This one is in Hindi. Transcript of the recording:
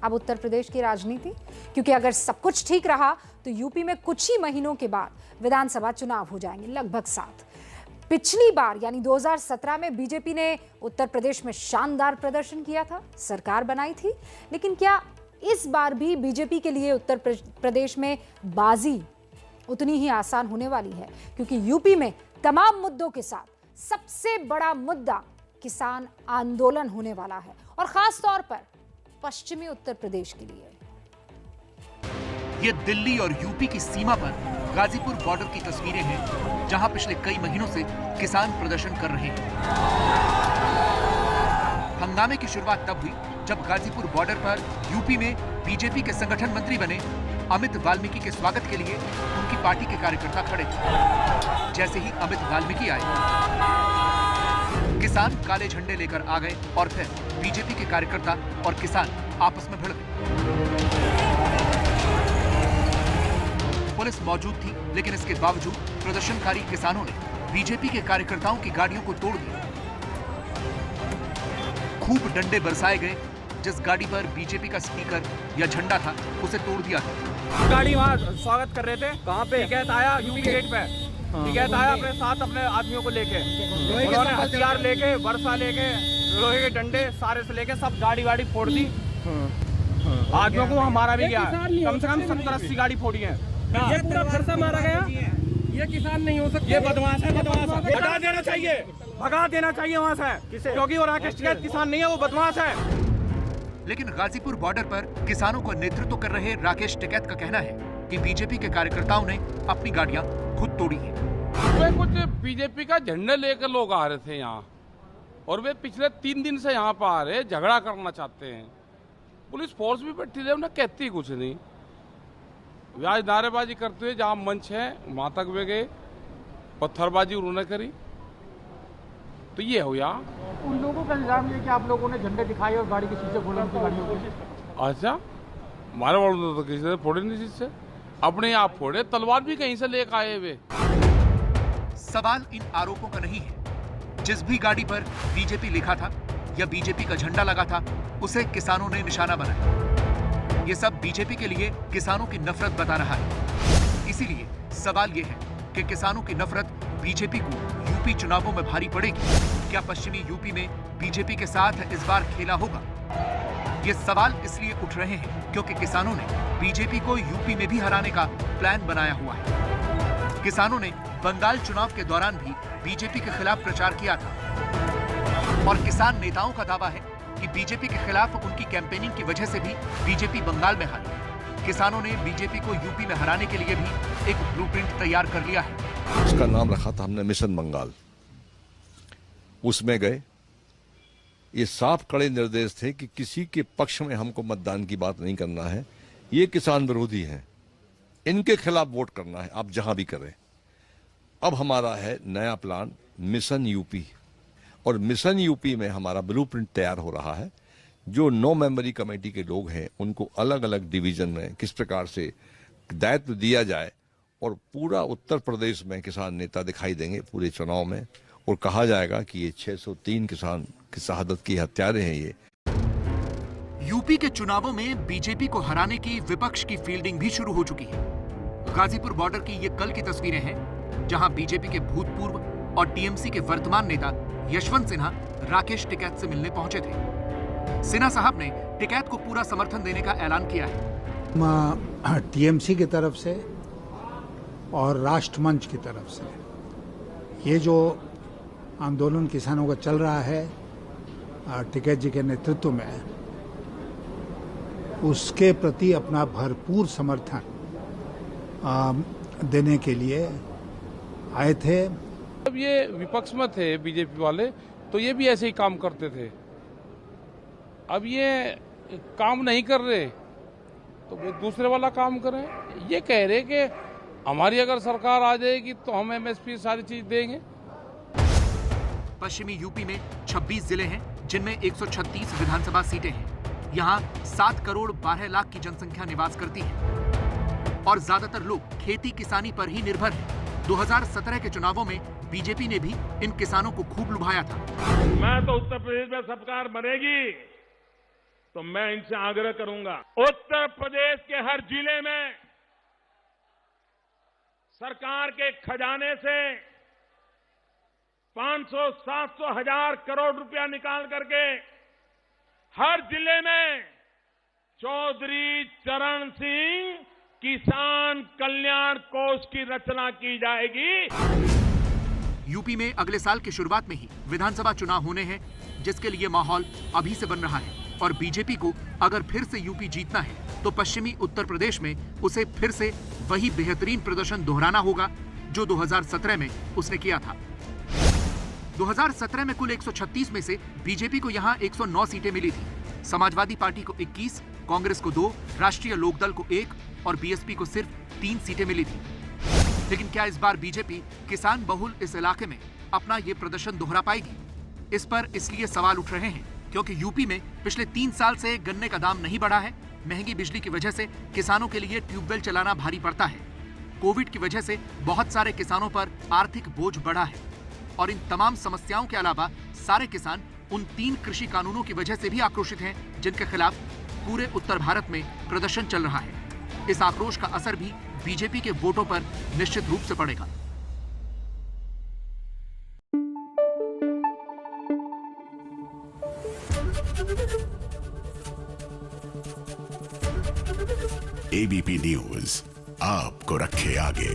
अब उत्तर प्रदेश की राजनीति? क्योंकि अगर सब कुछ ठीक रहा तो यूपी में कुछ ही महीनों के बाद विधानसभा चुनाव हो जाएंगे, लगभग 7। पिछली बार यानी 2017 में बीजेपी ने उत्तर प्रदेश में शानदार प्रदर्शन किया था, सरकार बनाई थी। लेकिन क्या इस बार भी बीजेपी के लिए उत्तर प्रदेश में बाजी उतनी ही आसान होने वाली है? क्योंकि यूपी में तमाम मुद्दों के साथ सबसे बड़ा मुद्दा किसान आंदोलन होने वाला है, और खास तौर पर पश्चिमी उत्तर प्रदेश के लिए। ये दिल्ली और यूपी की सीमा पर गाजीपुर बॉर्डर की तस्वीरें हैं, जहां पिछले कई महीनों से किसान प्रदर्शन कर रहे हैं। हंगामे की शुरुआत तब हुई जब गाजीपुर बॉर्डर पर यूपी में बीजेपी के संगठन मंत्री बने अमित वाल्मीकि के स्वागत के लिए उनकी पार्टी के कार्यकर्ता खड़े थे। जैसे ही अमित वाल्मीकि आए, किसान काले झंडे लेकर आ गए और फिर बीजेपी के कार्यकर्ता और किसान आपस में भिड़ गए। पुलिस मौजूद थी, लेकिन इसके बावजूद प्रदर्शनकारी किसानों ने बीजेपी के कार्यकर्ताओं की गाड़ियों को तोड़ दिया। खूब डंडे बरसाए गए। जिस गाड़ी पर बीजेपी का स्पीकर या झंडा था उसे तोड़ दिया गया। गाड़ी वहाँ स्वागत कर रहे थे। कहाँ पे? टिकैत आया यूपी गेट पे। टिकैत आया अपने साथ अपने आदमियों को लेके, उन्होंने हथियार लेके, वर्षा लेके, लोहे के डंडे सारे से लेके सब गाड़ी वाड़ी फोड़ दी। आदमियों को हमारा भी गया, कम से कम 70-80 गाड़ी फोड़ी है। ये पूरा फरसा मारा गया। ये किसान नहीं हो सकते, ये बदमाश है, बदमाश है। हटा देना चाहिए, भगा देना चाहिए वहाँ से, क्योंकि वो राकेश टिकैत किसान नहीं है, वो बदमाश है। लेकिन गाजीपुर बॉर्डर पर किसानों को नेतृत्व कर रहे राकेश टिकैत का कहना है कि बीजेपी के कार्यकर्ताओं ने अपनी गाड़ियां खुद तोड़ी हैं। वे कुछ बीजेपी का झंडा लेकर लोग आ रहे थे यहाँ, और वे पिछले 3 दिन से यहाँ पर आ रहे, झगड़ा करना चाहते हैं। पुलिस फोर्स भी बैठी है, उन्हें कहती कुछ नहीं। आज नारेबाजी करते हुए जहाँ मंच है वहां तक वे गए, पत्थरबाजी उन्होंने करी, तो ये हो यहाँ। उन लोगों का इल्जाम ये कि आप लोगों ने झंडे दिखाए और गाड़ी के शीशे खोले उनकी गाड़ियों के। अच्छा, हमारे वालों तो किसी ने फोड़े नहीं शीशे, अपने आप फोड़े, तलवार भी कहीं से लेकर आए वे। सवाल इन आरोपों का नहीं है। जिस भी गाड़ी पर बीजेपी लिखा था या बीजेपी का झंडा लगा था, उसे किसानों ने निशाना बनाया। ये सब बीजेपी के लिए किसानों की नफरत बता रहा है। इसीलिए सवाल ये है कि किसानों की नफरत बीजेपी को यूपी चुनावों में भारी पड़ेगी। क्या पश्चिमी यूपी में बीजेपी के साथ इस बार खेला होगा? ये सवाल इसलिए उठ रहे हैं क्योंकि किसानों ने बीजेपी को यूपी में भी हराने का प्लान बनाया हुआ है। किसानों ने बंगाल चुनाव के दौरान भी बीजेपी के खिलाफ प्रचार किया था, और किसान नेताओं का दावा है कि बीजेपी के खिलाफ उनकी कैंपेनिंग की वजह से भी बीजेपी बंगाल में हारी। किसानों ने बीजेपी को यूपी में हराने के लिए भी एक ब्लूप्रिंट तैयार कर लिया है। उसका नाम रखा था हमने मिशन बंगाल। उसमें गए, ये साफ कड़े निर्देश थे कि किसी के पक्ष में हमको मतदान की बात नहीं करना है, ये किसान विरोधी हैं, इनके खिलाफ वोट करना है, आप जहां भी करें। अब हमारा है नया प्लान मिशन यूपी, और मिशन यूपी में हमारा ब्लूप्रिंट तैयार हो रहा है। जो 9 मेंबरी कमेटी के लोग हैं उनको अलग अलग डिवीजन में किस प्रकार से दायित्व दिया जाए, और पूरा उत्तर प्रदेश में किसान नेता दिखाई देंगे पूरे चुनाव में, और कहा जाएगा कि ये 603 किसान की शहादत की हत्यारे हैं। ये यूपी के चुनावों में बीजेपी को हराने की विपक्ष की फील्डिंग भी शुरू हो चुकी है। गाजीपुर बॉर्डर की ये कल की तस्वीरें हैं, जहां बीजेपी के भूतपूर्व और टीएमसी के वर्तमान नेता यशवंत सिन्हा राकेश टिकैत से मिलने पहुंचे थे। सिन्हा साहब ने टिकैत को पूरा समर्थन देने का ऐलान किया है। टीएमसी की तरफ से और राष्ट्रमंच की तरफ से ये जो आंदोलन किसानों का चल रहा है टिकैत जी के नेतृत्व में, उसके प्रति अपना भरपूर समर्थन देने के लिए आए थे। जब ये विपक्ष में थे बीजेपी वाले, तो ये भी ऐसे ही काम करते थे। अब ये काम नहीं कर रहे तो वो दूसरे वाला काम करें। ये कह रहे कि हमारी अगर सरकार आ जाएगी तो हम एमएसपी सारी चीज देंगे। पश्चिमी यूपी में 26 जिले हैं, जिनमें 136 विधानसभा सीटें हैं। यहाँ 7 करोड़ 12 लाख की जनसंख्या निवास करती है, और ज्यादातर लोग खेती किसानी पर ही निर्भर हैं। 2017 के चुनावों में बीजेपी ने भी इन किसानों को खूब लुभाया था। मैं तो उत्तर प्रदेश में सरकार बनेगी तो मैं इनसे आग्रह करूंगा, उत्तर प्रदेश के हर जिले में सरकार के खजाने से 500, 700, 1000 करोड़ रुपया निकाल करके हर जिले में चौधरी चरण सिंह किसान कल्याण कोष की रचना की जाएगी। यूपी में अगले साल की शुरुआत में ही विधानसभा चुनाव होने हैं, जिसके लिए माहौल अभी से बन रहा है और बीजेपी को अगर फिर से यूपी जीतना है तो पश्चिमी उत्तर प्रदेश में उसे फिर से वही बेहतरीन प्रदर्शन दोहराना होगा जो 2017 में उसने किया था। 2017 में कुल 136 में से बीजेपी को यहां 109 सीटें मिली थी। समाजवादी पार्टी को 21, कांग्रेस को 2, राष्ट्रीय लोकदल को 1 और बीएसपी को सिर्फ 3 सीटें मिली थी। लेकिन क्या इस बार बीजेपी किसान बहुल इस इलाके में अपना ये प्रदर्शन दोहरा पाएगी? इस पर इसलिए सवाल उठ रहे हैं क्योंकि यूपी में पिछले 3 साल से गन्ने का दाम नहीं बढ़ा है। महंगी बिजली की वजह से किसानों के लिए ट्यूबवेल चलाना भारी पड़ता है। कोविड की वजह से बहुत सारे किसानों पर आर्थिक बोझ बढ़ा है और इन तमाम समस्याओं के अलावा सारे किसान उन 3 कृषि कानूनों की वजह से भी आक्रोशित हैं जिनके खिलाफ पूरे उत्तर भारत में प्रदर्शन चल रहा है। इस आक्रोश का असर भी बीजेपी के वोटों पर निश्चित रूप से पड़ेगा। एबीपी न्यूज आपको रखे आगे।